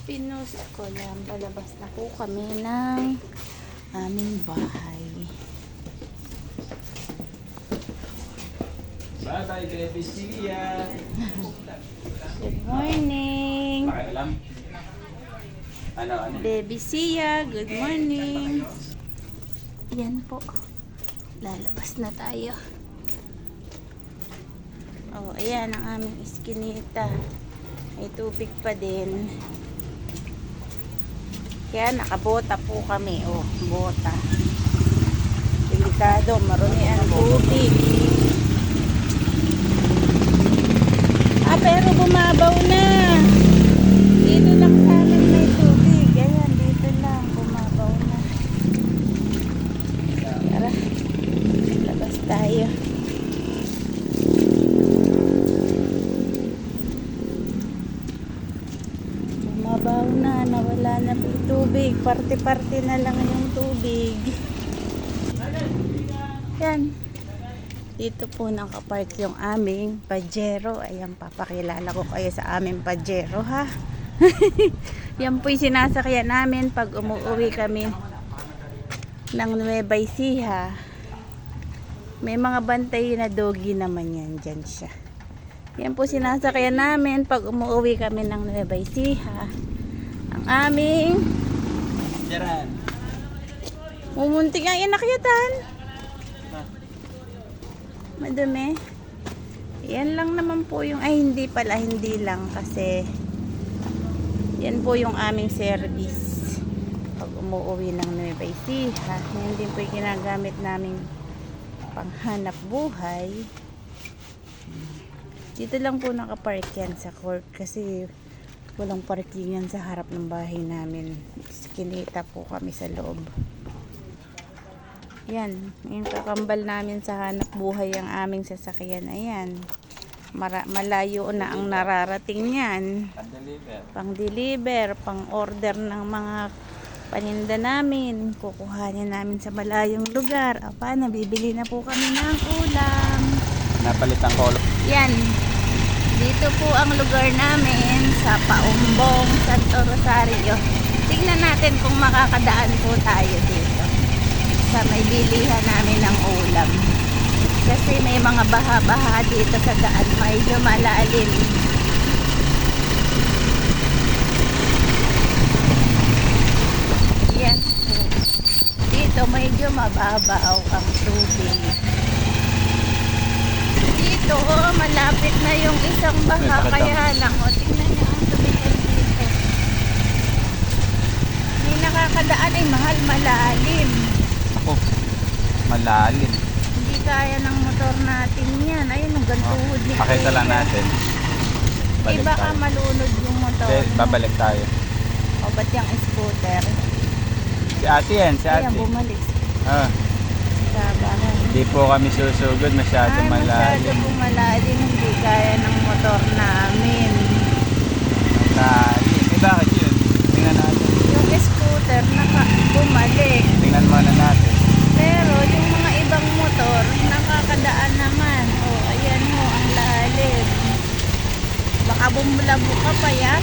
Pinost ko lang. Palabas na po kami ng aming bahay. Bye-bye, baby Sia. Good morning. Pakialam. Ano? Baby Sia, good morning. Yan po. Lalabas na tayo. Oh, ayan ang aming iskinita. May tubig pa din. Kaya nakabota po kami. Oh, bota. Delikado, marumi ang tubig. Pero bumabaw na. Dito lang sa amin may tubig. Ayan, dito lang. Bumabaw na. Tara. Labas tayo. Bumabaw na. Nawala na po yung tubig. Parte-parte na lang yung tubig. Yan. Dito po nakapark yung aming Pajero. Ayan, papakilala ko kayo sa aming Pajero, ha. Yan po yung sinasakyan namin pag umuwi kami ng Nueva Ecija. May mga bantay na doggy naman yan. Dyan siya. Yan po sinasakyan namin pag umuwi kami ng Nueva Ecija. Ang aming Jaran. mumuntik ang inakyatan. Madumi. Yan lang naman po yung, ay hindi pala, hindi lang kasi yan po yung aming service pag umuwi ng Nueva Ecija. Yan din po yung ginagamit naming panghanap buhay. Dito lang po nakapark yan sa court kasi walang parkingan sa harap ng bahay namin. Kinita po kami sa loob. Yan, yung kakambal namin sa hanap buhay ang aming sasakyan. Ayan, malayo na ang nararating yan. Pang-deliver, pang-order ng mga paninda namin. Kukuhanin namin sa malayong lugar. Apa, nabibili na po kami ng ulam. Napalitan ko. Yan, dito po ang lugar namin sa Paumbong, Santo Rosario. Tignan natin kung makakadaan po tayo dito sa may bilihan namin ng ulam. Kasi may mga baha-baha dito sa daan. Medyo malalim. Yan. Dito medyo mababaw ang tubig. Dito malapit na yung isang baha. Kaya lang, tingnan niyo ang tubig dito. May nakakadaan ay mahal malalim. Ako, malalim. Hindi kaya ng motor natin yan. Ayun, ang gantuhod ni Pakita lang Kuya. natin. Eh, baka malunod yung motor. Okay, mo. babalik tayo. O, ba't yung scooter? Si ate yan, si ate. Ayan, bumalik. Ah, Sa bahay. hindi po kami susugod, masyado Ay, masyado malalim. pong malalim. Hindi kaya ng motor namin. Malalim. Eh, bakit yun? Tingnan natin. Yung scooter, bumalik. Tingnan muna natin. Pero yung mga ibang motor, nakakadaan naman. O, ayan ho, ang lalim. Baka bumulabo ka pa yan.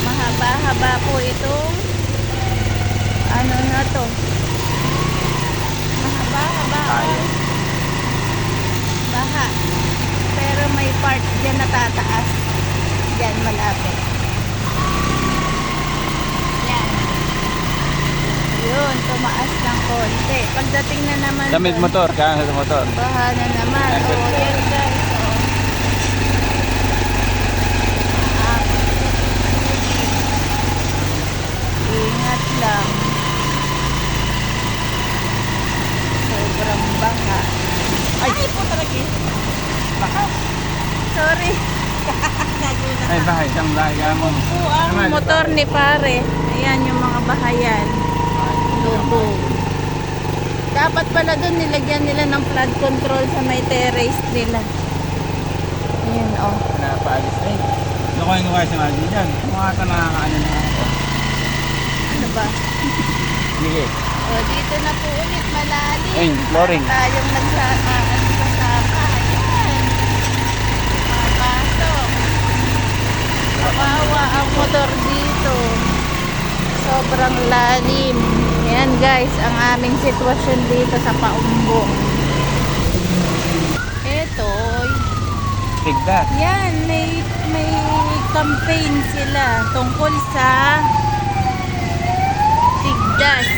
Mahaba-haba po itong ano na to. Mahaba-haba. Tayo. Baha. Pero may part dyan natataas. Dyan malapit. Yan. Yun, tumaas ng konti. Pagdating na naman Damit dun, motor, kaya sa motor. baha na naman. Nasa O, yan guys. O. Ah, ingat lang. Sobrang baha. Ay, po talaga. Baka. Sorry. Nagulat. Ay, bahay, isang bahay ka mo. Po ang motor ni pare. Ayan yung mga bahayan. Lubog. Dapat pala doon nilagyan nila ng flood control sa may terrace nila. Ayan, oh. Napaalis ay. Lukoy ko kayo si Maggie dyan. Mukha ito nakakaano na ako. Ano ba? Sige. O, dito na po ulit malalim. Ayun, flooring. Tayong nagsasama. Ayan. Papasok. motor dito. Sobrang lalim. Yan guys, ang aming sitwasyon dito sa Paumbong. Eto, Tigdas. yan, may campaign sila tungkol sa Tigdas.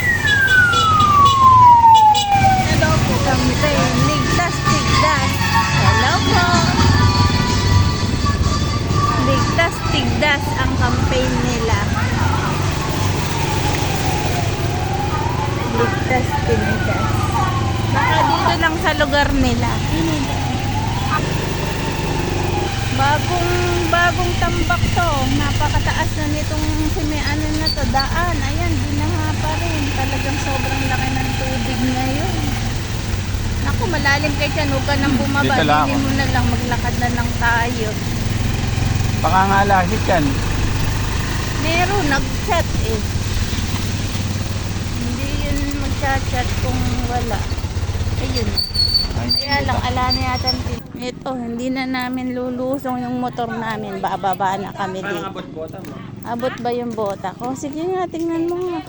Hello po. Campaign, Ligtas Tigdas. Hello po. Ligtas Tigdas ang campaign nila. Ligtas Tigdas. Baka dito lang sa lugar nila. Bagong tambak to. Napakataas na nitong ano na to, daan. Ayan, binaha pa rin. Talagang sobrang laki ng tubig ngayon. Naku, malalim kay Chan. Huwag ka nang bumaba. Dito lang Hindi ako. mo na lang. Maglakad na lang tayo. Baka nga lasit yan. Meron, nag-chat eh. Hindi yun mag-chat kung wala. Ayun. Kaya lang, ala na yata. Ito, hindi na namin lulusong yung motor namin. Bababa na kami dito. abot bota mo. Abot ba yung bota ko? Sige nga, tingnan mo nga.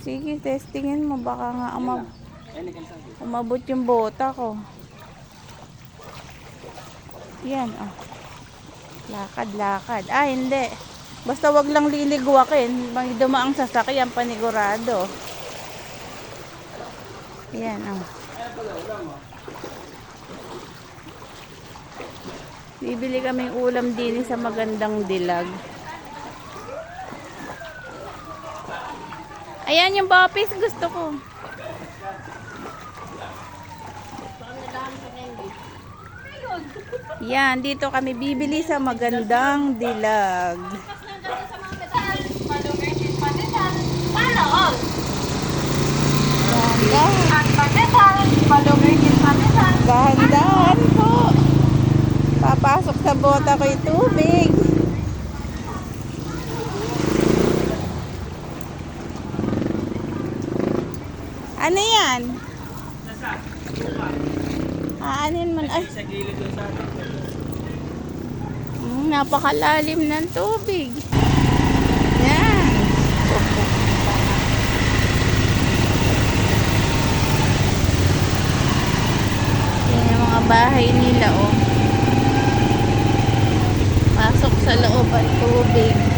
Sige, testingin mo. Baka nga umabot yung bota ko. Yan, oh. Lakad. Ah, hindi. Basta wag lang liligwakin. May dumaang sasakyan, panigurado. Yan, oh. Bibili kaming ulam din sa magandang dilag. Ayan yung bopis, gusto ko. Yan, dito kami bibili sa magandang dilag. Dahan-dahan po. Papasok sa bota ko yung tubig. Ano yan? Aanin man. Ay, Sa gilid doon sa atin. napakalalim ng tubig. Yan. Yan yung mga bahay nila, oh. Pasok sa loob ang tubig.